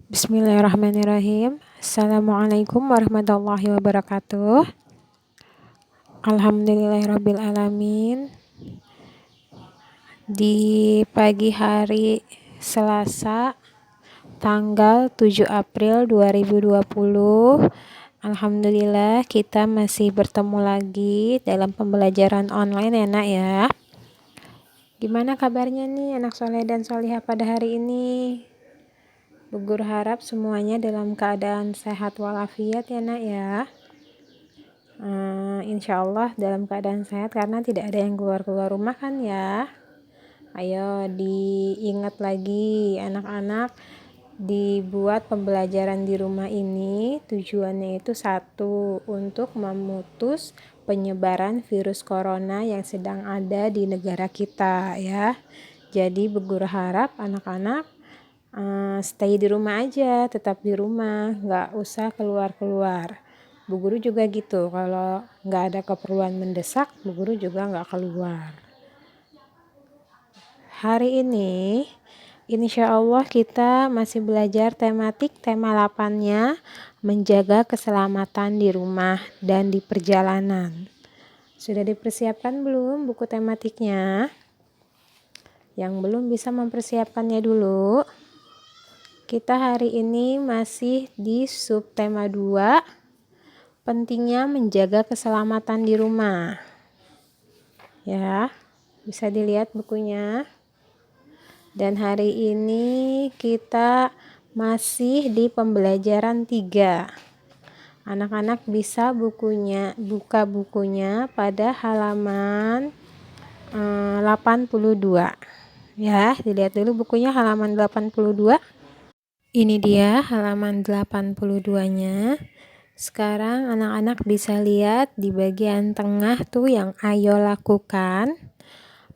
Bismillahirrahmanirrahim. Assalamualaikum warahmatullahi wabarakatuh. Alhamdulillahirrabbilalamin. Di pagi hari Selasa tanggal 7 April 2020, alhamdulillah kita masih bertemu lagi dalam pembelajaran online ya nak ya. Gimana kabarnya nih anak soleh dan solihah pada hari ini? Bu Guru harap semuanya dalam keadaan sehat walafiat ya nak ya. Insya Allah dalam keadaan sehat karena tidak ada yang keluar rumah kan ya. Ayo diingat lagi anak-anak, dibuat pembelajaran di rumah ini tujuannya itu satu, untuk memutus penyebaran virus corona yang sedang ada di negara kita ya. Jadi Bu Guru harap anak-anak stay di rumah aja, tetap di rumah, nggak usah keluar-keluar. Bu Guru juga gitu, kalau nggak ada keperluan mendesak, Bu Guru juga nggak keluar. Hari ini, insya Allah kita masih belajar tematik tema 8-nya, menjaga keselamatan di rumah dan di perjalanan. Sudah dipersiapkan belum buku tematiknya? Yang belum bisa mempersiapkannya dulu. Kita hari ini masih di subtema 2, pentingnya menjaga keselamatan di rumah. Ya, bisa dilihat bukunya. Dan hari ini kita masih di pembelajaran 3. Anak-anak bisa buka bukunya pada halaman 82. Ya, dilihat dulu bukunya halaman 82. Ini dia halaman 82-nya. Sekarang anak-anak bisa lihat di bagian tengah tuh yang ayo lakukan.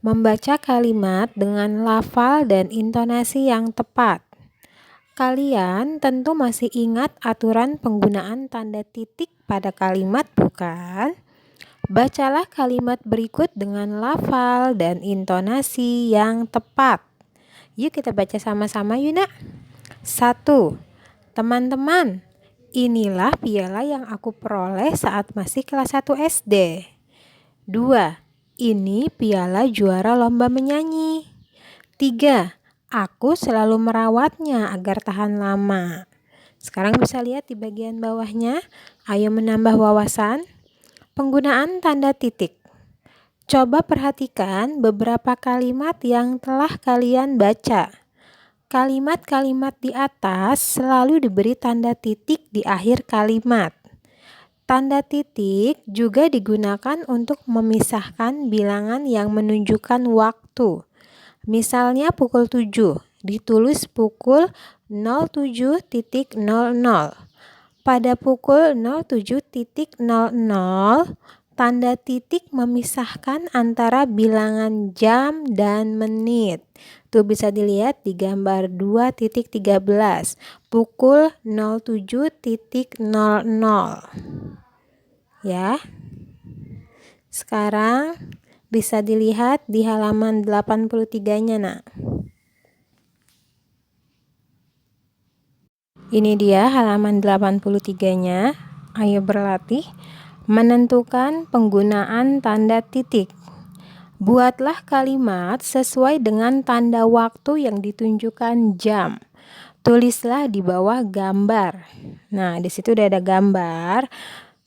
Membaca kalimat dengan lafal dan intonasi yang tepat. Kalian tentu masih ingat aturan penggunaan tanda titik pada kalimat, bukan? Bacalah kalimat berikut dengan lafal dan intonasi yang tepat. Yuk kita baca sama-sama yuk nak. 1. Teman-teman, inilah piala yang aku peroleh saat masih kelas 1 SD. 2. Ini piala juara lomba menyanyi. 3. Aku selalu merawatnya agar tahan lama. Sekarang bisa lihat di bagian bawahnya. Ayo menambah wawasan. Penggunaan tanda titik. Coba perhatikan beberapa kalimat yang telah kalian baca. Kalimat-kalimat di atas selalu diberi tanda titik di akhir kalimat. Tanda titik juga digunakan untuk memisahkan bilangan yang menunjukkan waktu. Misalnya pukul 7, ditulis pukul 07.00. Pada pukul 07.00, tanda titik memisahkan antara bilangan jam dan menit. Tuh bisa dilihat di gambar 2.13, pukul 07.00. Ya. Sekarang bisa dilihat di halaman 83-nya, nak. Ini dia halaman 83-nya. Ayo berlatih menentukan penggunaan tanda titik. Buatlah kalimat sesuai dengan tanda waktu yang ditunjukkan jam. Tulislah di bawah gambar. Nah, di situ udah ada gambar.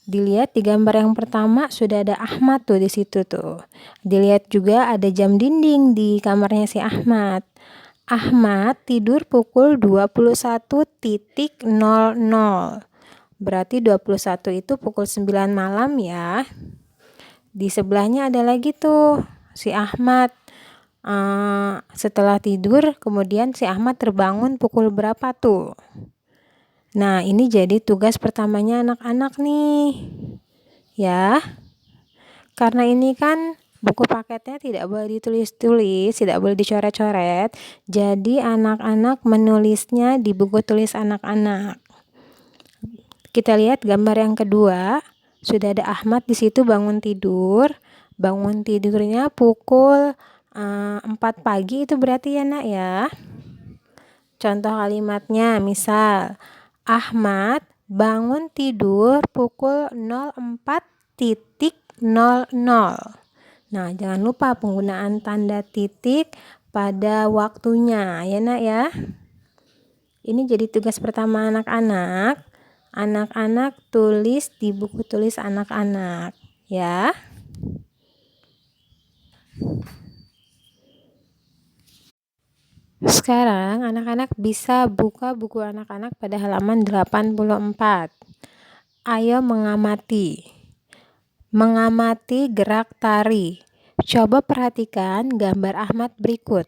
Dilihat di gambar yang pertama sudah ada Ahmad tuh di situ tuh. Dilihat juga ada jam dinding di kamarnya si Ahmad. Ahmad tidur pukul 21.00. Berarti 21 itu pukul 9 malam ya. Di sebelahnya ada lagi tuh si Ahmad. Setelah tidur kemudian si Ahmad terbangun pukul berapa tuh. Nah, ini jadi tugas pertamanya anak-anak nih ya, karena ini kan buku paketnya tidak boleh ditulis-tulis, tidak boleh dicoret-coret, jadi anak-anak menulisnya di buku tulis anak-anak. Kita lihat gambar yang kedua, sudah ada Ahmad di situ bangun tidurnya pukul 4 pagi itu berarti ya nak ya. Contoh kalimatnya, misal Ahmad bangun tidur pukul 04.00. Nah, jangan lupa penggunaan tanda titik pada waktunya ya nak ya. Ini jadi tugas pertama anak-anak. Anak-anak tulis di buku tulis anak-anak ya. Sekarang anak-anak bisa buka buku anak-anak pada halaman 84. Ayo mengamati. Mengamati gerak tari. Coba perhatikan gambar Ahmad berikut.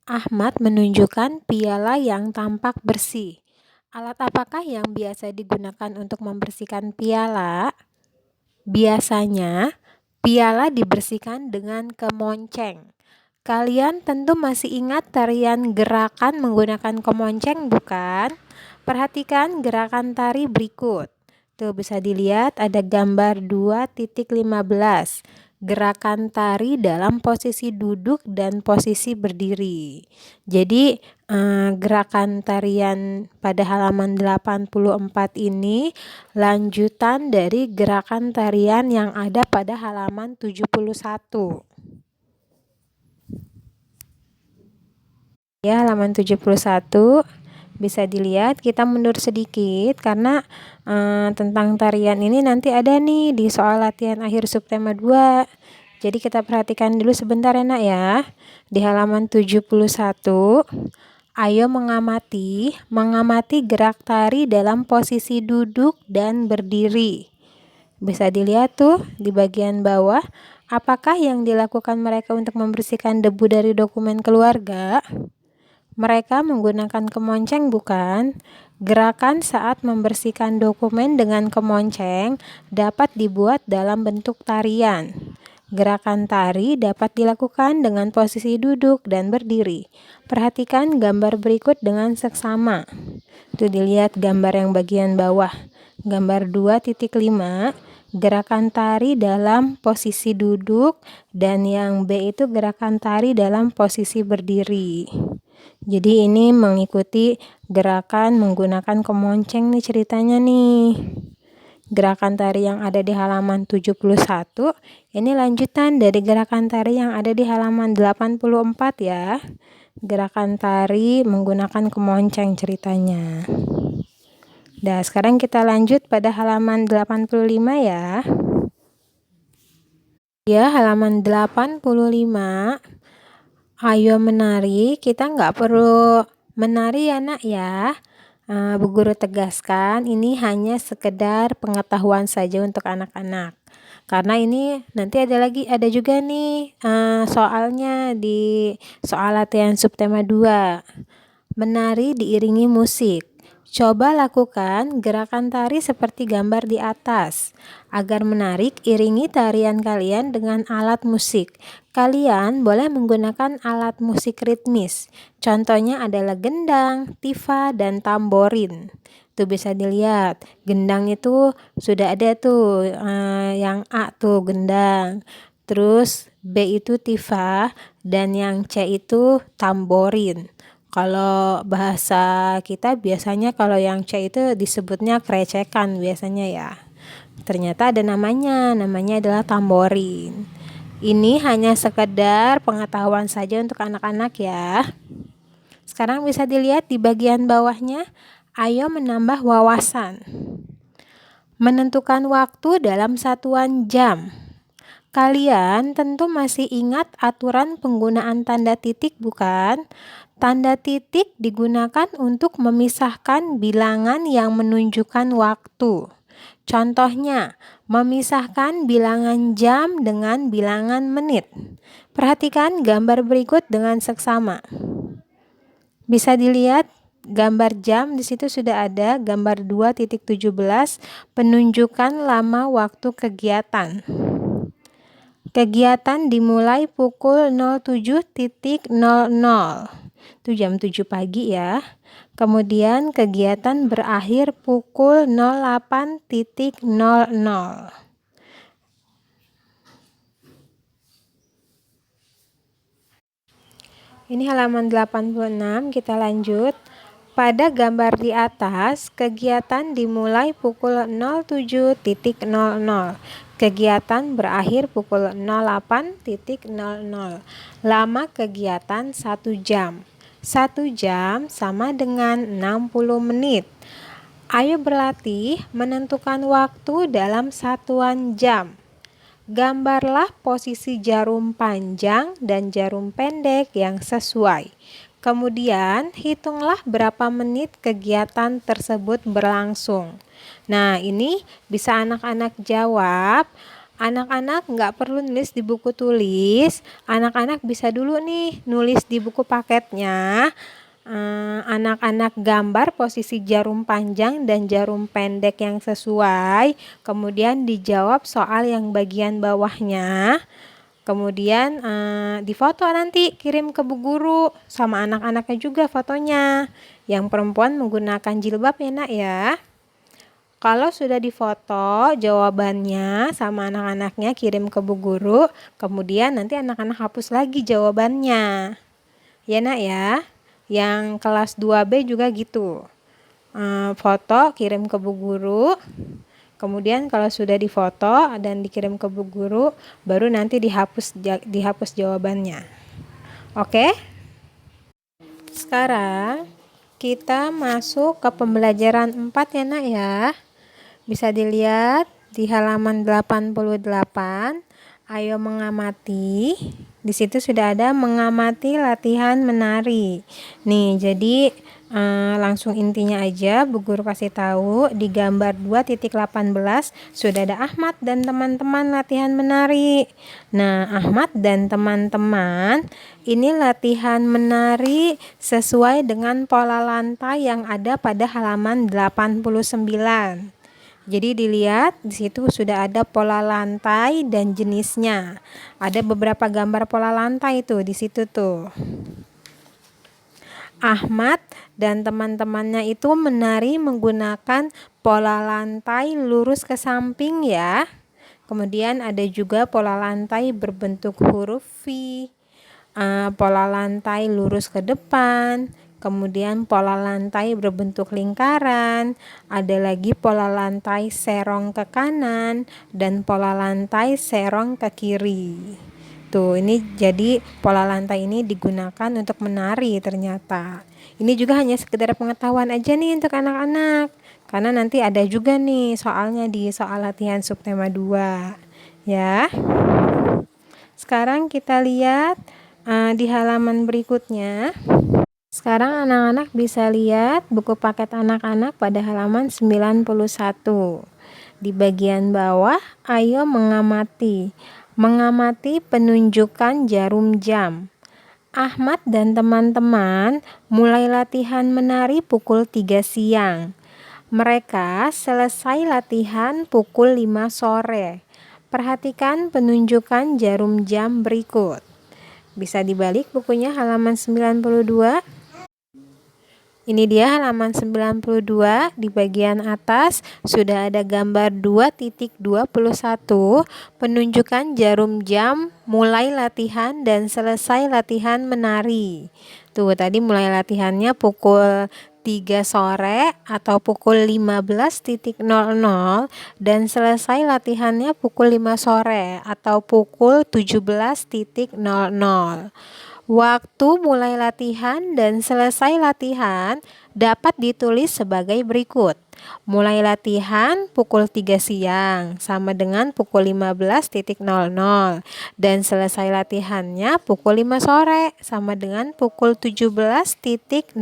Ahmad menunjukkan piala yang tampak bersih. Alat apakah yang biasa digunakan untuk membersihkan piala? Biasanya, piala dibersihkan dengan kemonceng. Kalian tentu masih ingat tarian gerakan menggunakan kemonceng, bukan? Perhatikan gerakan tari berikut. Tuh bisa dilihat ada gambar 2.15. Gerakan tari dalam posisi duduk dan posisi berdiri. Jadi gerakan tarian pada halaman 84 ini lanjutan dari gerakan tarian yang ada pada halaman 71. Ya, halaman 71 bisa dilihat, kita mundur sedikit karena tentang tarian ini nanti ada nih di soal latihan akhir subtema 2. Jadi kita perhatikan dulu sebentar ya nak ya. Di halaman 71, ayo mengamati gerak tari dalam posisi duduk dan berdiri. Bisa dilihat tuh di bagian bawah, apakah yang dilakukan mereka untuk membersihkan debu dari dokumen keluarga? Mereka menggunakan kemonceng, bukan? Gerakan saat membersihkan dokumen dengan kemonceng dapat dibuat dalam bentuk tarian. Gerakan tari dapat dilakukan dengan posisi duduk dan berdiri. Perhatikan gambar berikut dengan seksama. Tuh dilihat gambar yang bagian bawah. Gambar 2.5, gerakan tari dalam posisi duduk, dan yang B itu gerakan tari dalam posisi berdiri. Jadi ini mengikuti gerakan menggunakan kemonceng nih ceritanya nih. Gerakan tari yang ada di halaman 71, ini lanjutan dari gerakan tari yang ada di halaman 84 ya. Gerakan tari menggunakan kemonceng ceritanya. Nah, sekarang kita lanjut pada halaman 85 ya. Ya, halaman 85. Ayo menari, kita nggak perlu menari ya nak ya. Bu Guru tegaskan ini hanya sekedar pengetahuan saja untuk anak-anak. Karena ini nanti ada juga nih soalnya di soal latihan subtema 2. Menari diiringi musik. Coba lakukan gerakan tari seperti gambar di atas. Agar menarik, iringi tarian kalian dengan alat musik. Kalian boleh menggunakan alat musik ritmis. Contohnya adalah gendang, tifa, dan tamborin. Tuh bisa dilihat, gendang itu sudah ada tuh, yang A tuh gendang. Terus B itu tifa, dan yang C itu tamborin. Kalau bahasa kita biasanya kalau yang C itu disebutnya krecekan biasanya ya. Ternyata ada namanya adalah tamborin. Ini hanya sekedar pengetahuan saja untuk anak-anak ya. Sekarang bisa dilihat di bagian bawahnya, ayo menambah wawasan. Menentukan waktu dalam satuan jam. Kalian tentu masih ingat aturan penggunaan tanda titik, bukan? Tanda titik digunakan untuk memisahkan bilangan yang menunjukkan waktu. Contohnya, memisahkan bilangan jam dengan bilangan menit. Perhatikan gambar berikut dengan seksama. Bisa dilihat gambar jam, di situ sudah ada gambar 2.17 penunjukan lama waktu kegiatan. Kegiatan dimulai pukul 07.00. Itu jam 7 pagi ya. Kemudian kegiatan berakhir pukul 08.00. Ini halaman 86, kita lanjut. Pada gambar di atas, kegiatan dimulai pukul 07.00. Kegiatan berakhir pukul 08.00. Lama kegiatan 1 jam. 1 jam sama dengan 60 menit. Ayo berlatih menentukan waktu dalam satuan jam. Gambarlah posisi jarum panjang dan jarum pendek yang sesuai. Kemudian, hitunglah berapa menit kegiatan tersebut berlangsung. Nah, ini bisa anak-anak jawab. Anak-anak nggak perlu nulis di buku tulis. Anak-anak bisa dulu nih nulis di buku paketnya. Anak-anak gambar posisi jarum panjang dan jarum pendek yang sesuai, kemudian dijawab soal yang bagian bawahnya, kemudian difoto nanti kirim ke bu guru sama anak-anaknya juga fotonya. Yang perempuan menggunakan jilbab ya nak ya. Kalau sudah difoto jawabannya sama anak-anaknya kirim ke bu guru, kemudian nanti anak-anak hapus lagi jawabannya ya nak ya. Yang kelas 2B juga gitu, foto kirim ke bu guru, kemudian kalau sudah difoto dan dikirim ke bu guru, baru nanti dihapus jawabannya. Oke? Sekarang kita masuk ke pembelajaran 4 ya nak ya. Bisa dilihat di halaman 88. Ayo mengamati. Di situ sudah ada mengamati latihan menari. Nih, jadi langsung intinya aja Bu Guru kasih tahu di gambar 2.18 sudah ada Ahmad dan teman-teman latihan menari. Nah, Ahmad dan teman-teman ini latihan menari sesuai dengan pola lantai yang ada pada halaman 89. Jadi dilihat di situ sudah ada pola lantai dan jenisnya. Ada beberapa gambar pola lantai tuh di situ tuh. Ahmad dan teman-temannya itu menari menggunakan pola lantai lurus ke samping ya. Kemudian ada juga pola lantai berbentuk huruf V, pola lantai lurus ke depan. Kemudian pola lantai berbentuk lingkaran, ada lagi pola lantai serong ke kanan, dan pola lantai serong ke kiri. Tuh, ini jadi pola lantai ini digunakan untuk menari ternyata. Ini juga hanya sekedar pengetahuan aja nih untuk anak-anak. Karena nanti ada juga nih soalnya di soal latihan subtema 2. Ya. Sekarang kita lihat di halaman berikutnya. Sekarang anak-anak bisa lihat buku paket anak-anak pada halaman 91. Di bagian bawah, ayo mengamati. Mengamati penunjukan jarum jam. Ahmad dan teman-teman mulai latihan menari pukul 3 siang. Mereka selesai latihan pukul 5 sore. Perhatikan penunjukan jarum jam berikut. Bisa dibalik bukunya halaman 92. Ini dia halaman 92, di bagian atas sudah ada gambar 2.21, penunjukan jarum jam, mulai latihan dan selesai latihan menari. Tuh, tadi mulai latihannya pukul 3 sore atau pukul 15.00 dan selesai latihannya pukul 5 sore atau pukul 17.00. Waktu mulai latihan dan selesai latihan dapat ditulis sebagai berikut. Mulai latihan pukul 3 siang sama dengan pukul 15.00 dan selesai latihannya pukul 5 sore sama dengan pukul 17.00.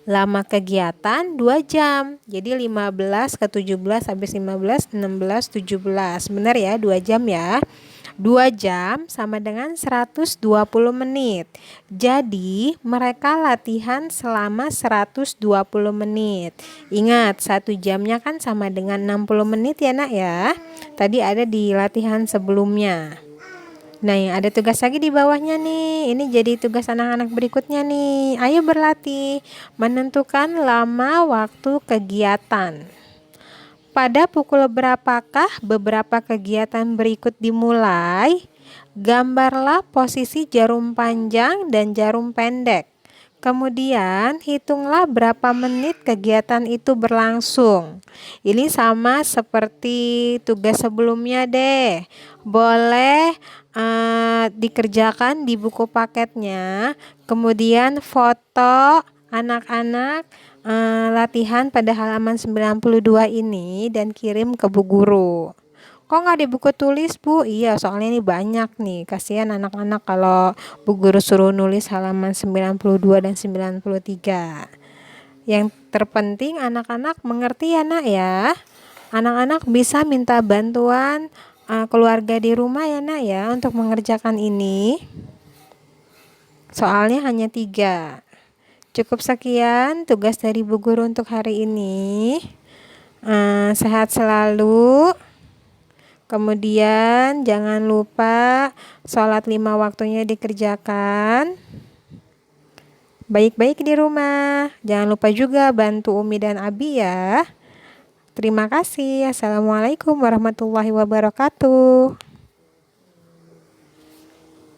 Lama kegiatan 2 jam. Jadi 15 ke 17 habis 15, 16, 17. Benar ya, 2 jam ya. 2 jam sama dengan 120 menit. Jadi mereka latihan selama 120 menit. Ingat, 1 jamnya kan sama dengan 60 menit ya nak ya. Tadi ada di latihan sebelumnya. Nah, yang ada tugas lagi di bawahnya nih. Ini jadi tugas anak-anak berikutnya nih. Ayo berlatih menentukan lama waktu kegiatan. Pada pukul berapakah beberapa kegiatan berikut dimulai? Gambarlah posisi jarum panjang dan jarum pendek. Kemudian hitunglah berapa menit kegiatan itu berlangsung. Ini sama seperti tugas sebelumnya deh. Boleh dikerjakan di buku paketnya. Kemudian foto anak-anak latihan pada halaman 92 ini dan kirim ke Bu Guru. Kok nggak di buku tulis, Bu? Iya, soalnya ini banyak nih. Kasihan anak-anak kalau Bu Guru suruh nulis halaman 92 dan 93. Yang terpenting anak-anak mengerti ya, Nak ya. Anak-anak bisa minta bantuan keluarga di rumah ya, Nak ya, untuk mengerjakan ini. Soalnya hanya 3. Cukup sekian tugas dari Bu Guru untuk hari ini. Sehat selalu. Kemudian jangan lupa sholat 5 waktunya dikerjakan. Baik-baik di rumah. Jangan lupa juga bantu Umi dan Abi ya. Terima kasih. Assalamualaikum warahmatullahi wabarakatuh.